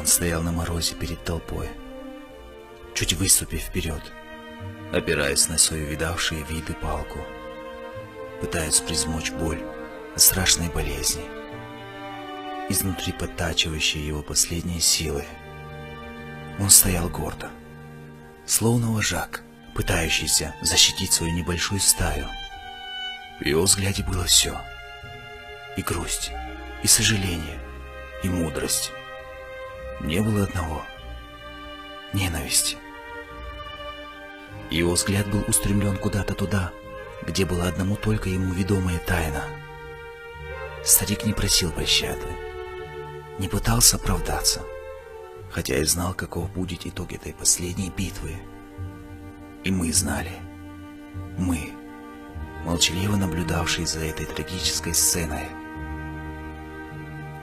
Он стоял на морозе перед толпой, чуть выступив вперед, опираясь на свою видавшие виды палку, пытаясь призмочь боль от страшной болезни, изнутри подтачивающие его последние силы. Он стоял гордо, словно вожак, пытающийся защитить свою небольшую стаю. В его взгляде было все: и грусть, и сожаление, и мудрость. Не было одного — ненависти. Его взгляд был устремлен куда-то туда, где была одному только ему ведомая тайна. Старик не просил пощады, не пытался оправдаться, хотя и знал, каков будет итог этой последней битвы. И мы знали, мы, молчаливо наблюдавшие за этой трагической сценой.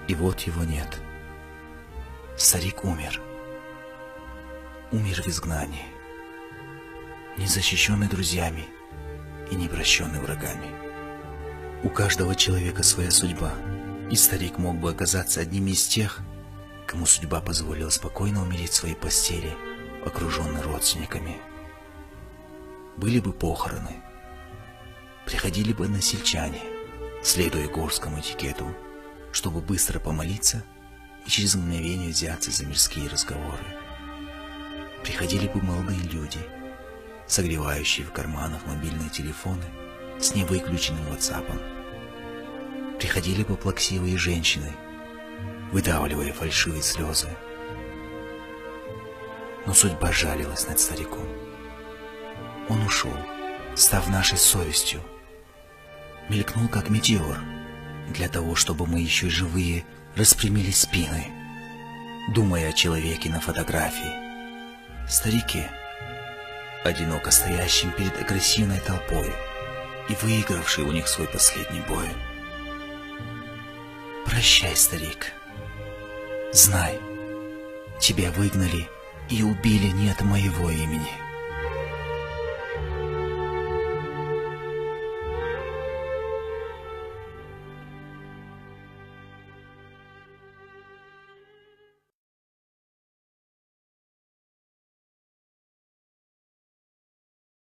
И вот его нет. Старик умер. Умер в изгнании, незащищенный друзьями и непрощенный врагами. У каждого человека своя судьба, и старик мог бы оказаться одним из тех, кому судьба позволила спокойно умереть в своей постели, окруженный родственниками. Были бы похороны, приходили бы односельчане, следуя горскому этикету, чтобы быстро помолиться и через мгновение взяться за мирские разговоры. Приходили бы молодые люди, согревающие в карманах мобильные телефоны с невыключенным WhatsApp. Приходили бы плаксивые женщины, выдавливая фальшивые слезы. Но судьба жалилась над стариком. Он ушел, став нашей совестью. Мелькнул, как метеор, для того, чтобы мы еще живые распрямили спины, думая о человеке на фотографии, старике, одиноко стоящем перед агрессивной толпой и выигравший у них свой последний бой. Прощай, старик. Знай, тебя выгнали и убили не от моего имени.